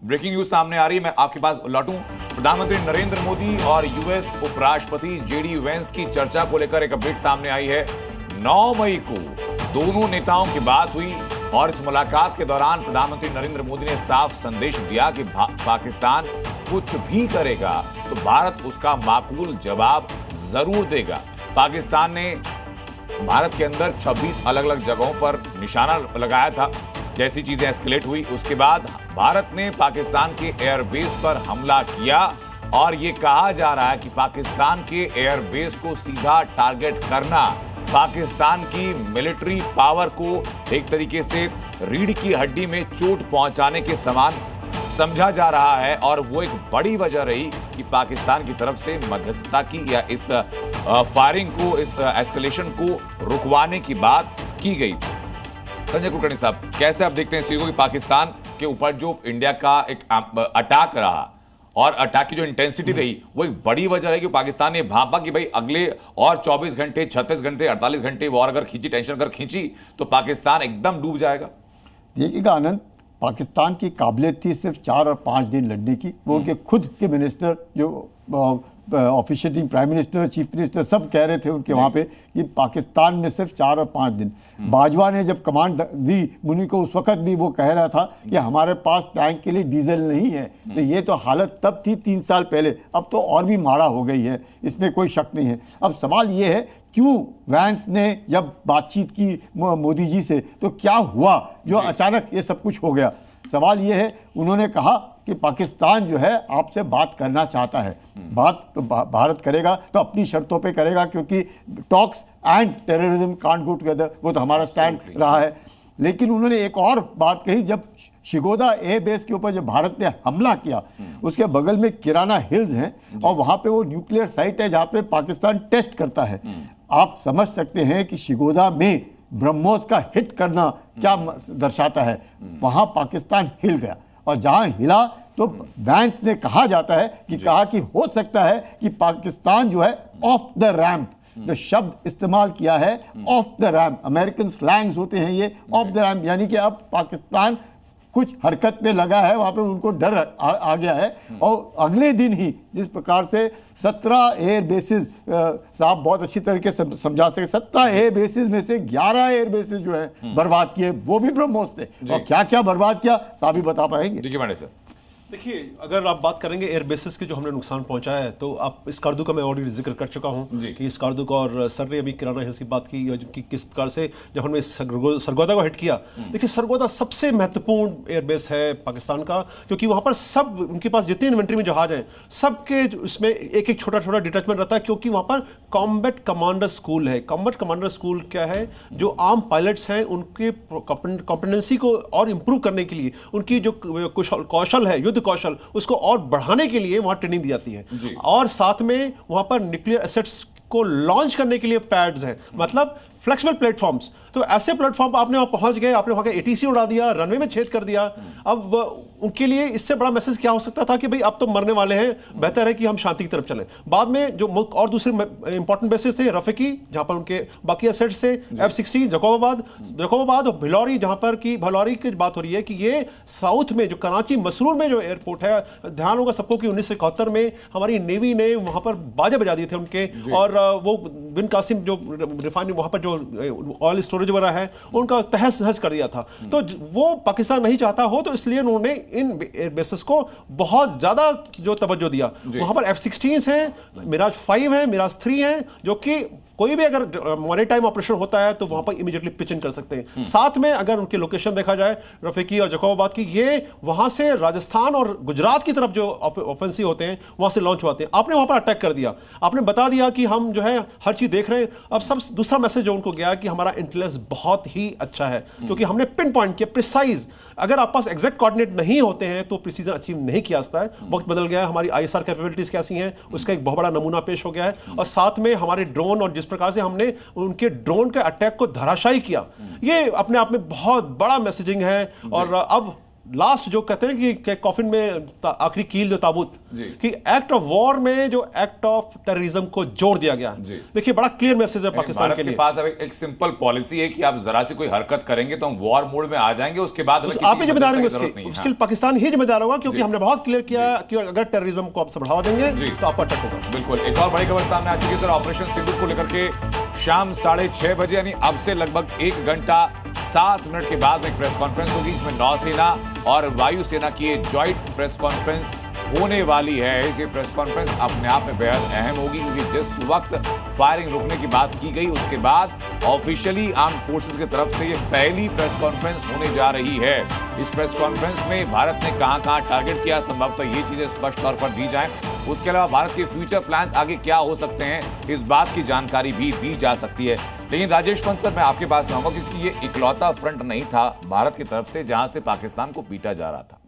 Breaking news सामने आ रही है, मैं आपके पास लौटूं। प्रधानमंत्री नरेंद्र मोदी और यूएस उपराष्ट्रपति जेडी वेंस की चर्चा को लेकर एक अपडेट सामने आई है। 9 मई को दोनों नेताओं की बात हुई और इस मुलाकात के दौरान प्रधानमंत्री नरेंद्र मोदी ने साफ संदेश दिया कि पाकिस्तान कुछ भी करेगा तो भारत उसका माकूल जवाब जरूर देगा। पाकिस्तान ने भारत के अंदर 26 अलग अलग जगहों पर निशाना लगाया था। जैसी चीजें एस्केलेट हुई उसके बाद भारत ने पाकिस्तान के एयरबेस पर हमला किया और यह कहा जा रहा है कि पाकिस्तान के एयरबेस को सीधा टारगेट करना पाकिस्तान की मिलिट्री पावर को एक तरीके से रीढ़ की हड्डी में चोट पहुंचाने के समान समझा जा रहा है और वो एक बड़ी वजह रही कि पाकिस्तान की तरफ से मध्यस्थता की या इस फायरिंग को, इस एस्केलेशन को रुकवाने की बात की गई। संजय कुलकर्णी साहब, कैसे आप देखते हैं इस चीज को कि पाकिस्तान के ऊपर जो इंडिया का एक अटैक रहा और अटैक की जो इंटेंसिटी रही वो एक बड़ी वजह है कि पाकिस्तान ने भांपा कि भाई अगले और 24 घंटे, 36 घंटे, 48 घंटे वॉर अगर खींची, टेंशन अगर खींची तो पाकिस्तान एकदम डूब जाएगा। देखिएगा आनंद, पाकिस्तान की काबिलियत थी सिर्फ 4 और 5 दिन लड़ने की। वो उनके खुद के मिनिस्टर, जो ऑफिशियलिंग प्राइम मिनिस्टर, चीफ मिनिस्टर, सब कह रहे थे उनके वहाँ पे कि पाकिस्तान में सिर्फ 4 और 5 दिन। बाजवा ने जब कमांड दी मुनि को, उस वक्त भी वो कह रहा था कि हमारे पास टैंक के लिए डीजल नहीं है। तो ये तो हालत तब थी 3 साल पहले, अब तो और भी माड़ा हो गई है, इसमें कोई शक नहीं है। अब सवाल ये है क्यों वैंस ने जब बातचीत की मोदी जी से तो क्या हुआ जो अचानक ये सब कुछ हो गया। सवाल ये है, उन्होंने कहा कि पाकिस्तान जो है आपसे बात करना चाहता है। बात तो भारत करेगा तो अपनी शर्तों पे करेगा, क्योंकि talks and terrorism can't go together, वो तो हमारा स्टैंड रहा है। लेकिन उन्होंने एक और बात कही, जब श्रीगोदा एयर बेस के ऊपर जब भारत ने हमला किया, उसके बगल में किराना हिल्स हैं और वहाँ पे वो न्यूक्लियर साइट है जहाँ पे पाकिस्तान टेस्ट करता है। आप समझ सकते हैं कि श्रीगोदा में ब्रह्मोस का हिट करना क्या दर्शाता है। वहाँ पाकिस्तान हिल गया और जहाँ हिला तो वैंस ने कहा जाता है कि कहा कि हो सकता है कि पाकिस्तान जो है ऑफ द रैंप, जो शब्द इस्तेमाल किया है of the ramp, American slangs होते हैं ये, ऑफ द रैंप, यानी कि अब पाकिस्तान कुछ हरकत में लगा है, वहाँ पे उनको डर आ गया है। और अगले दिन ही जिस प्रकार से 17 एयर बेसिस, साहब बहुत अच्छी तरीके से समझा सके, 17 एयर बेसिस में से 11 एयर बेसिस जो है बर्बाद किए, वो भी ब्रह्मोस थे। और क्या क्या बर्बाद किया साहब ही बता पाएंगे। देखिए मैंने सर, देखिए, अगर आप बात करेंगे एयर बेसिस के जो हमने नुकसान पहुंचाया है, तो आप स्कार्दू का मैं ऑलरेडी जिक्र कर चुका हूं कि स्कार्दू का, और सर ने अभी किराना हिल्स की बात की कि किस प्रकार से जब हमने सरगोदा को हिट किया। देखिए, सरगोदा सबसे महत्वपूर्ण एयरबेस है पाकिस्तान का, क्योंकि वहां पर सब, उनके पास जितने इन्वेंट्री में जहाज हैं सबके उसमें एक एक छोटा छोटा डिटैचमेंट रहता है, क्योंकि वहां पर कॉम्बैट कमांडर स्कूल है। कॉम्बैट कमांडर स्कूल क्या है, जो आर्म पायलट्स हैं उनके कॉम्पिटेंसी को और इंप्रूव करने के लिए, उनकी जो कौशल है, युद्ध कौशल, उसको और बढ़ाने के लिए वहां ट्रेनिंग दी जाती है। और साथ में वहां पर न्यूक्लियर एसेट्स को लॉन्च करने के लिए पैड्स हैं, मतलब फ्लेक्सिबल प्लेटफॉर्म्स। तो ऐसे प्लेटफॉर्म पर आपने वहां पहुंच गए, आपने वहां का एटीसी उड़ा दिया, रनवे में छेद कर दिया। अब उनके लिए इससे बड़ा मैसेज क्या हो सकता था कि भाई अब तो मरने वाले हैं, बेहतर है कि हम शांति की तरफ चलें। बाद में जो और दूसरे इंपॉर्टेंट बेसिस थे, रफीकी जहां पर उनके बाकी एसेट्स थे, F-16, जकोबाबाद और भिलौरी, जहां पर की भिलौरी की बात हो रही है कि ये साउथ में जो कराची मसरूर में जो एयरपोर्ट है, ध्यान होगा सबको कि 1971 में हमारी नेवी ने वहां पर बाजे बजा दिए थे उनके, और वो बिन कासिम जो रिफाइनरी वहां पर जो ऑयल स्टोरेज वगैरह है उनका तहस नहस कर दिया था। तो वो पाकिस्तान नहीं चाहता हो, तो इसलिए उन्होंने इन बेसिस को बहुत ज्यादा जो तवज्जो दिया। वहां पर F-16 हैं, मिराज 5 हैं, मिराज 3 हैं, जो कि कोई भी अगर मॉनिटाइम ऑपरेशन होता है तो वहां पर इमीडिएटली पिच इन कर सकते हैं। साथ में अगर उनकी लोकेशन देखा जाए रफीकी और जकोबाबाद की, ये वहां से राजस्थान और गुजरात की तरफ जो ऑफेंसिव होते हैं वहां से लॉन्च होते हैं। आपने वहां पर अटैक कर दिया, आपने बता दिया कि हम जो है हर चीज देख रहे हैं। अब सब दूसरा मैसेज जो उनको गया कि हमारा इंटेलिजेंस बहुत ही अच्छा है, क्योंकि हमने पिन पॉइंट किया, प्रिसाइज। अगर आप पास एग्जैक्ट कोऑर्डिनेट नहीं होते हैं तो प्रिसीजन अचीव नहीं किया जाता है। वक्त बदल गया है, हमारी ISR कैपेबिलिटीज कैसी हैं उसका एक बहुत बड़ा नमूना पेश हो गया है। और साथ में हमारे ड्रोन, और जिस प्रकार से हमने उनके ड्रोन के अटैक को धराशायी किया, ये अपने आप में बहुत बड़ा मैसेजिंग है। और अब लास्ट जो कहते हैं कि कॉफिन में आखिरी कील जो ताबूत, जी। कि एक्ट ऑफ वॉर में जो एक्ट ऑफ टेररिज्म को जोड़ दिया गया। जी। देखिए बड़ा क्लियर मैसेज है पाकिस्तान के लिए। पास अब एक सिंपल पॉलिसी है कि आप जरा सी कोई हरकत करेंगे तो हम वॉर मोड में आ जाएंगे, उसके बाद आप ही जिम्मेदार होंगे उसके लिए, पाकिस्तान ही जिम्मेदार होगा, क्योंकि हमने बहुत क्लियर किया कि अगर टेररिज्म को आपसे बढ़ावा देंगे तो आपका अटैक होगा। बिल्कुल। एक और बड़ी खबर सामने आ चुकी है सर, ऑपरेशन सिंदूर को लेकर के शाम 6:30 बजे यानी अब से लगभग 1 घंटा 7 मिनट के बाद में प्रेस कॉन्फ्रेंस होगी। इसमें नौसेना और वायुसेना की जॉइंट प्रेस कॉन्फ्रेंस होने वाली है। ये प्रेस कॉन्फ्रेंस अपने आप में बेहद अहम होगी, क्योंकि जिस वक्त फायरिंग रुकने की बात की गई उसके बाद ऑफिशियली आर्म्ड फोर्सेस की तरफ से ये पहली प्रेस कॉन्फ्रेंस होने जा रही है। इस प्रेस कॉन्फ्रेंस में भारत ने कहां-कहां टारगेट किया, संभवतः ये चीजें स्पष्ट तौर पर दी जाएं। उसके अलावा भारत के फ्यूचर प्लान्स आगे क्या हो सकते हैं, इस बात की जानकारी भी दी जा सकती है। लेकिन राजेश पंत सर, मैं आपके पास आऊंगा, क्योंकि ये इकलौता फ्रंट नहीं था भारत की तरफ से जहां से पाकिस्तान को पीटा जा रहा था।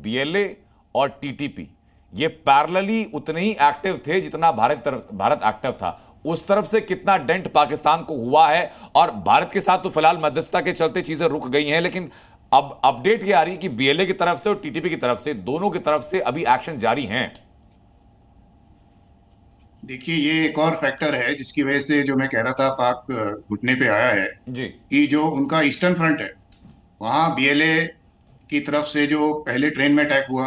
बीएलए और टीटीपी ये पैरेलली उतने ही एक्टिव थे जितना भारत एक्टिव था। उस तरफ से कितना डेंट पाकिस्तान को हुआ है, और भारत के साथ तो फिलहाल मध्यस्थता के चलते चीजें रुक गई हैं, लेकिन अब अपडेट ये आ रही है कि बीएलए की तरफ से और टीटीपी की तरफ से, दोनों की तरफ से अभी एक्शन जारी हैं। देखिए, ये एक और फैक्टर है जिसकी वजह से जो मैं कह रहा था पाक घुटने पे आया है जी, कि जो उनका ईस्टर्न फ्रंट है वहां बीएलए की तरफ से जो पहले ट्रेन में अटैक हुआ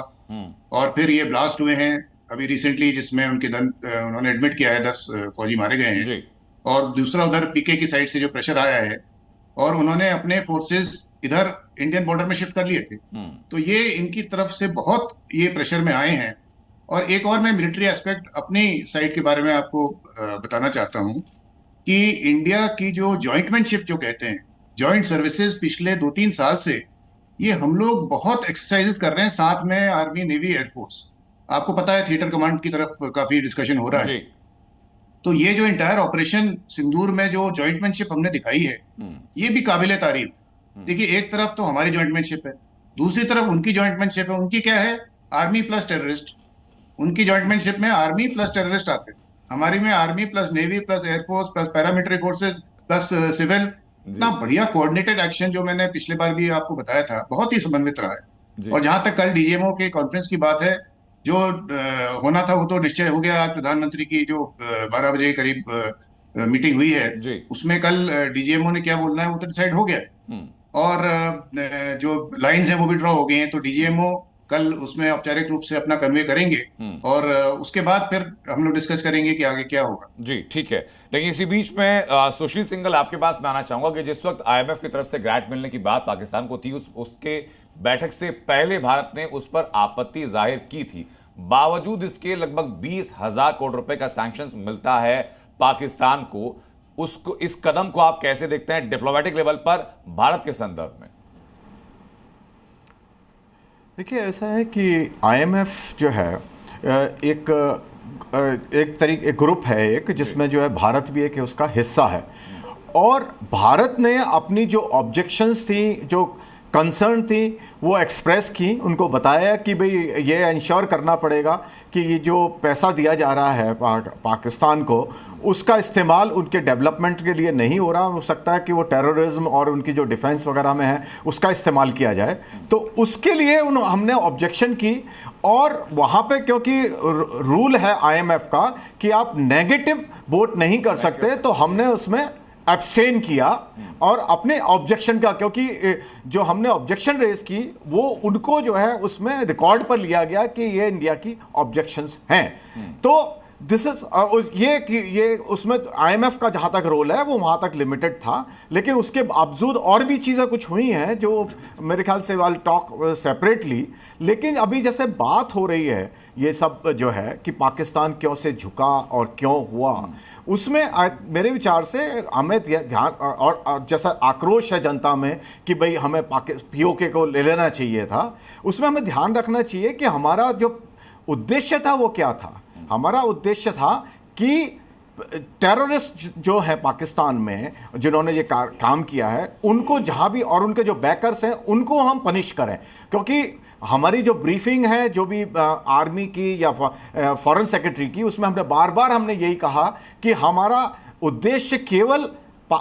और फिर ये ब्लास्ट हुए हैं अभी रिसेंटली, जिसमें उन्होंने एडमिट किया है 10 फौजी मारे गए हैं जी। और दूसरा उधर पीके की साइड से जो प्रेशर आया है और उन्होंने अपने फोर्सेस इधर इंडियन बॉर्डर में शिफ्ट कर लिए थे। तो ये इनकी तरफ से बहुत ये प्रेशर में आए हैं। और एक और मैं मिलिट्री एस्पेक्ट अपनी साइड के बारे में आपको बताना चाहता हूं कि इंडिया की जो जॉइंटमैनशिप जो कहते हैं, जॉइंट सर्विसेज, पिछले 2-3 साल से ये हम लोग बहुत एक्सरसाइजेस कर रहे हैं साथ में आर्मी, नेवी, एयरफोर्स। आपको पता है थिएटर कमांड की तरफ काफी डिस्कशन हो रहा है। तो ये जो इंटायर ऑपरेशन सिंदूर में जो जॉइंटमैनशिप हमने दिखाई है ये भी काबिले तारीफ। देखिए, एक तरफ तो हमारी जॉइंटमैनशिप है, दूसरी तरफ उनकी जॉइंटमैनशिप है। उनकी क्या है? Army plus terrorist. उनकी जॉइंटमैनशिप में आर्मी प्लस टेररिस्ट आते हैं, हमारी में army plus navy plus air force plus paramilitary forces plus civil. इतना बढ़िया कोऑर्डिनेटेड एक्शन जो मैंने पिछले बार भी आपको बताया था, बहुत ही समन्वित रहा है। और जहां तक कल डीजीएमओ के कॉन्फ्रेंस की बात है, जो होना था वो तो निश्चय हो गया। आज प्रधानमंत्री की जो 12 बजे के करीब मीटिंग हुई है, उसमें कल डीजीएमओ ने क्या बोलना है वो तो डिसाइड हो गया है और जो लाइंस हैं वो भी ड्रॉ हो गए हैं। तो डीजीएमओ कल उसमें औपचारिक रूप से अपना कन्वे करेंगे और उसके बाद फिर हम लोग डिस्कस करेंगे कि आगे क्या होगा। जी, ठीक है। लेकिन इसी बीच में सुशील सिंघल, आपके पास मैं आना चाहूंगा कि जिस वक्त आईएमएफ की तरफ से ग्रांट मिलने की बात पाकिस्तान को थी, उसके बैठक से पहले भारत ने उस पर आपत्ति जाहिर की थी। बावजूद इसके लगभग 20,000 करोड़ रुपए का सैंक्शंस मिलता है पाकिस्तान को। उसको, इस कदम को आप कैसे देखते हैं डिप्लोमेटिक लेवल पर भारत के संदर्भ में? देखिए, ऐसा है कि आईएमएफ जो है एक ग्रुप है एक, जिसमें जो है भारत भी एक उसका हिस्सा है। और भारत ने अपनी जो ऑब्जेक्शंस थी, जो कंसर्न थी, वो एक्सप्रेस की, उनको बताया कि भाई ये इंश्योर करना पड़ेगा कि ये जो पैसा दिया जा रहा है पाकिस्तान को, उसका इस्तेमाल उनके डेवलपमेंट के लिए नहीं हो रहा। हो सकता है कि वो टेररिज्म और उनकी जो डिफेंस वगैरह में है उसका इस्तेमाल किया जाए। तो उसके लिए हमने ऑब्जेक्शन की। और वहाँ पे क्योंकि रूल है आईएमएफ का कि आप नेगेटिव वोट नहीं कर सकते, तो हमने उसमें एब्स्टेन किया और अपने ऑब्जेक्शन का, क्योंकि जो हमने ऑब्जेक्शन रेज की वो उनको जो है उसमें रिकॉर्ड पर लिया गया कि ये इंडिया की ऑब्जेक्शंस हैं। तो दिस इज ये उसमें आईएमएफ का जहां तक रोल है वो वहां तक लिमिटेड था। लेकिन उसके बावजूद और भी चीजें कुछ हुई हैं जो मेरे ख्याल से वाल टॉक सेपरेटली। लेकिन अभी जैसे बात हो रही है ये सब जो है कि पाकिस्तान क्यों से झुका और क्यों हुआ, उसमें मेरे विचार से हमें ध्यान, और जैसा आक्रोश है जनता में कि भाई हमें पीओके को ले लेना चाहिए था, उसमें हमें ध्यान रखना चाहिए कि हमारा जो उद्देश्य था वो क्या था। हमारा उद्देश्य था कि टेररिस्ट जो है पाकिस्तान में जिन्होंने ये काम किया है उनको जहां भी, और उनके जो बैकर्स हैं उनको हम पनिश करें। क्योंकि हमारी जो ब्रीफिंग है जो भी आर्मी की या फॉरेन सेक्रेटरी की, उसमें हमने बार बार यही कहा कि हमारा उद्देश्य केवल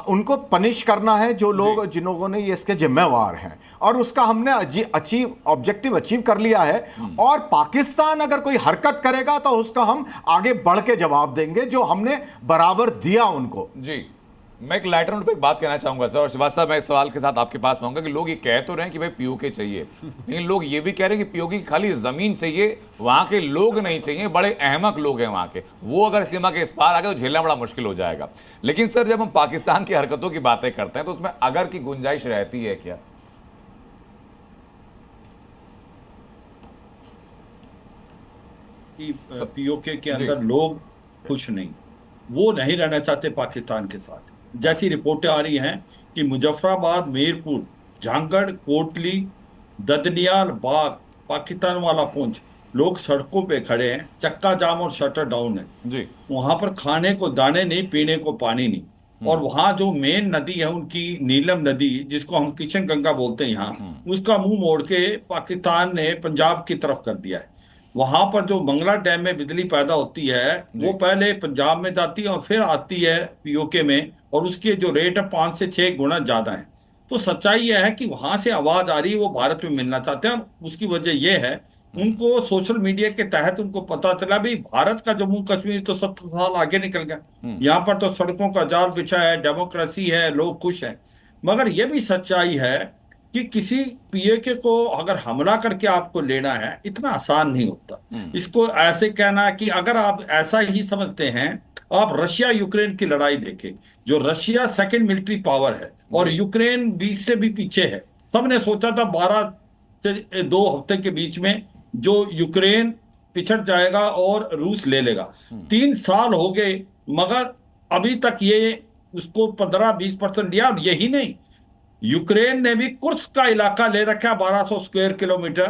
उनको पनिश करना है जो लोग जिन लोगों ने ये इसके जिम्मेवार हैं, और उसका हमने ऑब्जेक्टिव अचीव कर लिया है। और पाकिस्तान अगर कोई हरकत करेगा तो उसका हम आगे बढ़ के जवाब देंगे, जो हमने बराबर दिया उनको। जी, मैं एक लाइटर नोट पे एक बात कहना चाहूंगा सर, और शिवाज साहब मैं इस सवाल के साथ आपके पास आऊंगा कि लोग ये कह तो रहे हैं कि भाई पीओके चाहिए, लेकिन लोग ये भी कह रहे हैं कि पीओके की खाली जमीन चाहिए, वहां के लोग नहीं चाहिए, बड़े अहमक लोग हैं वहां के, वो अगर सीमा के इस पार आ गए तो झेलना बड़ा मुश्किल हो जाएगा। लेकिन सर जब हम पाकिस्तान की हरकतों की बातें करते हैं तो उसमें अगर की गुंजाइश रहती है क्या? पीओके के अंदर लोग खुश नहीं, वो नहीं रहना चाहते पाकिस्तान के साथ। जैसी रिपोर्टें आ रही हैं कि मुजफ्फराबाद, मीरपुर, झांगड़, कोटली, ददनियाल, बाग, पाकिस्तान वाला पुंछ, लोग सड़कों पे खड़े हैं, चक्का जाम और शटर डाउन है जी। वहां पर खाने को दाने नहीं, पीने को पानी नहीं। और वहां जो मेन नदी है उनकी, नीलम नदी, जिसको हम किशन गंगा बोलते हैं यहाँ, उसका मुंह मोड़ के पाकिस्तान ने पंजाब की तरफ कर दिया है। वहां पर जो मंगला डैम में बिजली पैदा होती है वो पहले पंजाब में जाती है और फिर आती है पीओके में, और उसके जो रेट है 5 से 6 गुना ज्यादा है। तो सच्चाई यह है कि वहां से आवाज आ रही है, वो भारत में मिलना चाहते हैं। और उसकी वजह यह है, उनको सोशल मीडिया के तहत उनको पता चला भी भारत का जम्मू कश्मीर तो 70 साल आगे निकल गया, यहाँ पर तो सड़कों का जाल बिछा है, डेमोक्रेसी है, लोग खुश हैं। मगर यह भी सच्चाई है कि किसी पीओके को अगर हमला करके आपको लेना है, इतना आसान नहीं होता। इसको ऐसे कहना कि अगर आप ऐसा ही समझते हैं, आप रशिया यूक्रेन की लड़ाई देखें, जो रशिया सेकंड मिलिट्री पावर है और यूक्रेन बीच से भी पीछे है। सबने सोचा था 12 से 2 हफ्ते के बीच में जो यूक्रेन पिछड़ जाएगा और रूस ले लेगा। 3 साल हो गए, मगर अभी तक ये उसको 15-20% लिया। और यही नहीं, यूक्रेन ने भी कुर्स्क का इलाका ले रखा 1200 स्क्वायर किलोमीटर।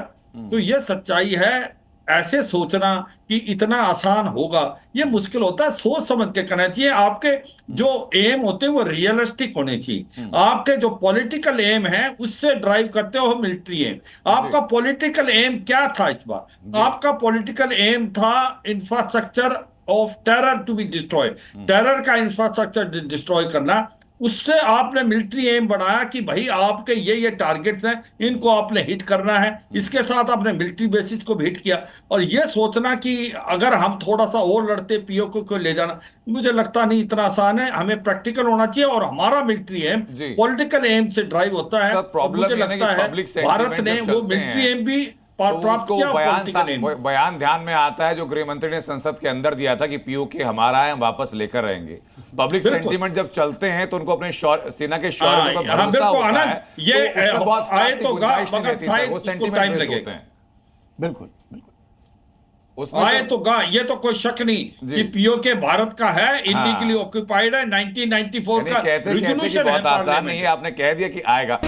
तो यह सच्चाई है। ऐसे सोचना कि इतना आसान होगा, यह मुश्किल होता है। सोच समझ के करना चाहिए। आपके जो एम होते हैं वो रियलिस्टिक होने चाहिए। आपके जो पॉलिटिकल एम है उससे ड्राइव करते हो मिलिट्री एम। आपका पॉलिटिकल एम क्या था इस बार? आपका पॉलिटिकल एम था infrastructure of terror to be destroy, terror का इंफ्रास्ट्रक्चर डिस्ट्रॉय करना। उससे आपने मिलिट्री एम बढ़ाया कि भाई आपके ये टारगेट्स हैं, इनको आपने हिट करना है। इसके साथ आपने मिलिट्री बेसिस को भी हिट किया। और ये सोचना कि अगर हम थोड़ा सा और लड़ते पीओके को ले जाना, मुझे लगता नहीं इतना आसान है। हमें प्रैक्टिकल होना चाहिए और हमारा मिलिट्री एम पॉलिटिकल एम से ड्राइव होता है। मुझे लगता है भारत ने वो मिलिट्री एम भी प्राप्त किया। बयान ध्यान में आता है जो गृह मंत्री ने संसद के अंदर दिया था कि पीओके हमारा है, हम वापस लेकर रहेंगे। पब्लिक सेंटीमेंट जब चलते हैं तो उनको अपने सेना के शौर्य पर भरोसा होता है। ये आए तो वो सेंटीमेंट होते हैं। बिल्कुल आए तो ये तो कोई शक नहीं कि पीओके भारत का है, इलीगली ऑक्यूपाइड है। 1994 का कहते बहुत आसान नहीं है, आपने कह दिया कि आएगा।